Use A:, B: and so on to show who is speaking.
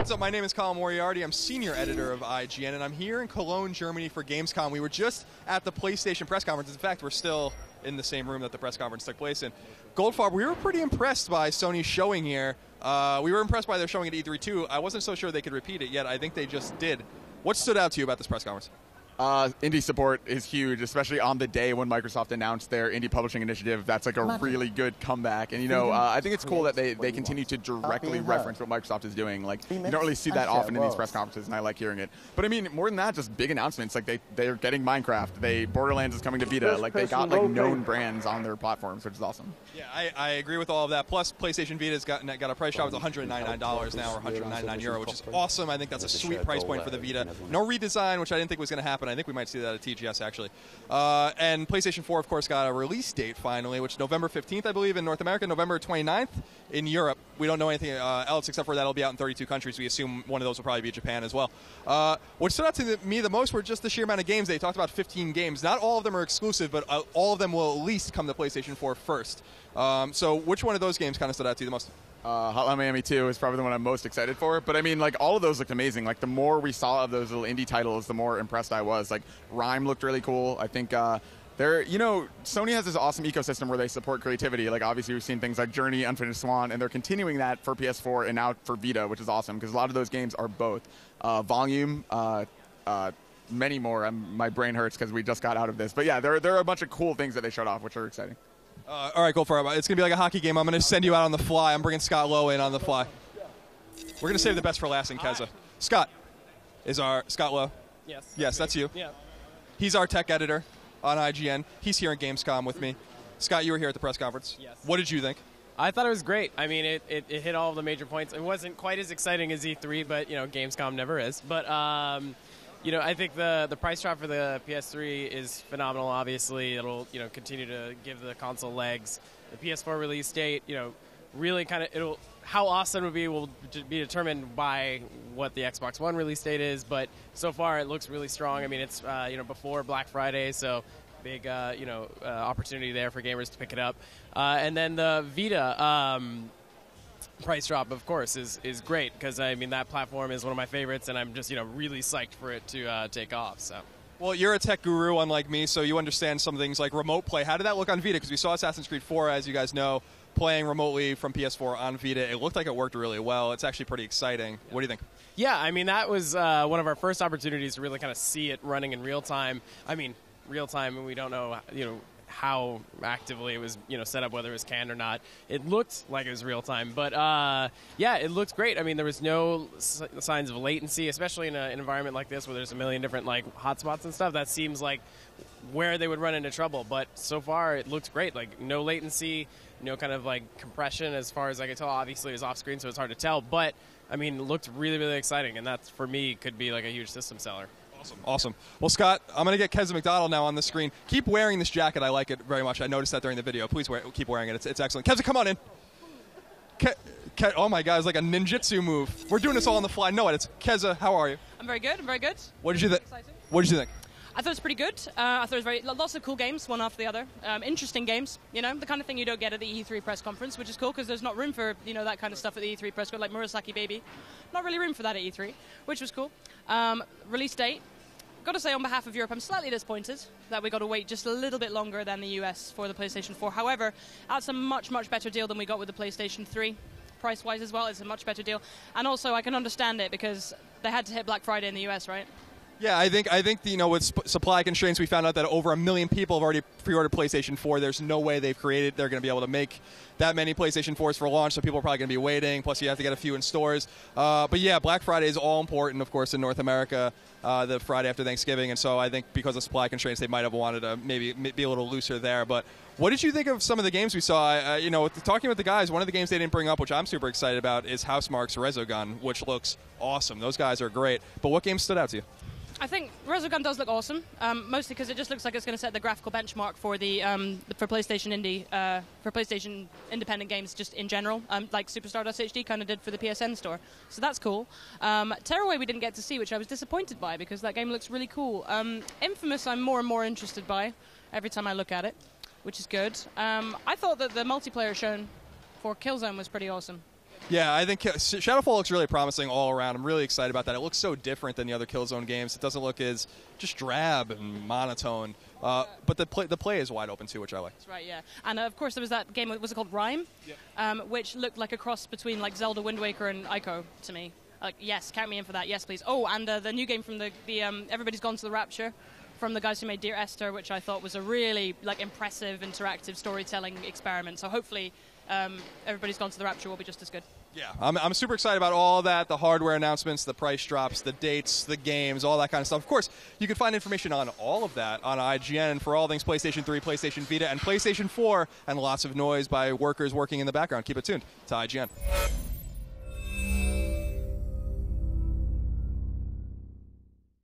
A: What's up? My name is Colin Moriarty. I'm senior editor of IGN, and I'm here in Cologne, Germany for Gamescom. We were just at the PlayStation press conference. In fact, we're still in the same room that the press conference took place in. Goldfarb, we were pretty impressed by Sony's showing here. We were impressed by their showing at E3 too. I wasn't so sure they could repeat it yet. I think they just did. What stood out to you about this press conference?
B: Indie support is huge, especially on the day when Microsoft announced their indie publishing initiative. That's like a really good comeback. And, you know, I think it's cool that they continue to directly reference what Microsoft is doing. Like, you don't really see that often in these press conferences, and I like hearing it. But, I mean, more than that, just big announcements. Like, they're getting Minecraft. Borderlands is coming to Vita. Like, they got, like, known brands on their platforms, which is awesome.
A: Yeah, I agree with all of that. Plus, PlayStation Vita's got a price shop. It's $199 now, or €199, which is awesome. I think that's a sweet price point for the Vita. No redesign, which I didn't think was going to happen. I think we might see that at TGS, actually. And PlayStation 4, of course, got a release date finally, which is November 15th, I believe, in North America, November 29th in Europe. We don't know anything else except for that it'll be out in 32 countries. We assume one of those will probably be Japan as well. What stood out to me the most were just the sheer amount of games. They talked about 15 games. Not all of them are exclusive, but all of them will at least come to PlayStation 4 first. So which one of those games kind of stood out to you the most?
B: Hotline Miami 2 is probably the one I'm most excited for. But, I mean, like, all of those looked amazing. Like, the more we saw of those little indie titles, the more impressed I was. Like, Rhyme looked really cool. I think Sony has this awesome ecosystem where they support creativity. Like, obviously, we've seen things like Journey, Unfinished Swan, and they're continuing that for PS4 and now for Vita, which is awesome because a lot of those games are both. Volume, many more. My brain hurts because we just got out of this. But, yeah, there are a bunch of cool things that they showed off, which are exciting.
A: All right, go for it. It's going to be like a hockey game. I'm going to send you out on the fly. I'm bringing Scott Lowe in on the fly. We're going to save the best for last in Keza. Scott is our Scott Lowe.
C: Yes.
A: Yes, that's you.
C: Yeah.
A: He's our tech editor on IGN. He's here at Gamescom with me. Scott, you were here at the press conference.
C: Yes.
A: What did you think?
C: I thought it was great. I mean, it hit all of the major points. It wasn't quite as exciting as E3, but, you know, Gamescom never is. But, you know, I think the price drop for the PS3 is phenomenal, obviously. It'll, you know, continue to give the console legs. The PS4 release date, you know, really kind of, how awesome it will be determined by what the Xbox One release date is, but so far it looks really strong. I mean, it's, you know, before Black Friday, so big, you know, opportunity there for gamers to pick it up. And then the Vita, price drop, of course, is great because, I mean, that platform is one of my favorites, and I'm just, you know, really psyched for it to take off. So.
A: Well, you're a tech guru, unlike me, so you understand some things like remote play. How did that look on Vita? Because we saw Assassin's Creed 4, as you guys know, playing remotely from PS4 on Vita. It looked like it worked really well. It's actually pretty exciting. Yeah. What do you think?
C: Yeah, I mean, that was one of our first opportunities to really kind of see it running in real time. I mean, real time, and we don't know, you know, how actively it was, you know, set up, whether it was canned or not. It looked like it was real time, but yeah, it looked great. I mean, there was no signs of latency, especially in an environment like this where there's a million different like hotspots and stuff. That seems like where they would run into trouble, but so far it looks great. Like, no latency, no kind of like compression as far as I can tell. Obviously, it was off screen, so it's hard to tell, but I mean, it looked really, really exciting, and that for me could be like a huge system seller.
A: Awesome. Well, Scott, I'm going to get Keza McDonald now on the screen. Keep wearing this jacket. I like it very much. I noticed that during the video. Please keep wearing it. It's excellent. Keza, come on in. Oh, my God. It's like a ninjutsu move. We're doing this all on the fly. No, it's Keza. How are you?
D: I'm very good.
A: What did you think? What did you think?
D: I thought it was pretty good. I thought it was lots of cool games, one after the other. Interesting games, you know, the kind of thing you don't get at the E3 press conference, which is cool because there's not room for, you know, that kind of stuff at the E3 press conference, like Murasaki Baby. Not really room for that at E3, which was cool. Release date. Got to say, on behalf of Europe, I'm slightly disappointed that we got to wait just a little bit longer than the US for the PlayStation 4. However, that's a much, much better deal than we got with the PlayStation 3. Price-wise as well, it's a much better deal. And also, I can understand it because they had to hit Black Friday in the US, right?
A: Yeah, I think you know, with supply constraints, we found out that over 1 million people have already pre-ordered PlayStation 4. There's no way they're going to be able to make that many PlayStation 4s for launch, so people are probably going to be waiting. Plus, you have to get a few in stores. But yeah, Black Friday is all important, of course, in North America, the Friday after Thanksgiving. And so I think because of supply constraints, they might have wanted to maybe be a little looser there. But what did you think of some of the games we saw? You know, talking with the guys, one of the games they didn't bring up, which I'm super excited about, is Housemarque's Resogun, which looks awesome. Those guys are great. But what games stood out to you?
D: I think Resogun does look awesome, mostly because it just looks like it's going to set the graphical benchmark for the for PlayStation independent games just in general, like Superstar HD kind of did for the PSN store. So that's cool. Tearaway we didn't get to see, which I was disappointed by because that game looks really cool. Infamous I'm more and more interested by every time I look at it, which is good. I thought that the multiplayer shown for Killzone was pretty awesome.
A: Yeah, I think Shadowfall looks really promising all around. I'm really excited about that. It looks so different than the other Killzone games. It doesn't look as just drab and monotone. But the play is wide open too, which I like.
D: That's right, yeah. And of course there was that game, was it called Rime? Yeah. Which looked like a cross between like Zelda Wind Waker and Ico to me. Yes, count me in for that. Yes, please. Oh, and the new game from the Everybody's Gone to the Rapture, from the guys who made Dear Esther, which I thought was a really impressive interactive storytelling experiment. So hopefully Everybody's Gone to the Rapture will be just as good.
A: Yeah, I'm super excited about all that, the hardware announcements, the price drops, the dates, the games, all that kind of stuff. Of course, you can find information on all of that on IGN for all things PlayStation 3, PlayStation Vita, and PlayStation 4, and lots of noise by workers working in the background. Keep it tuned to IGN.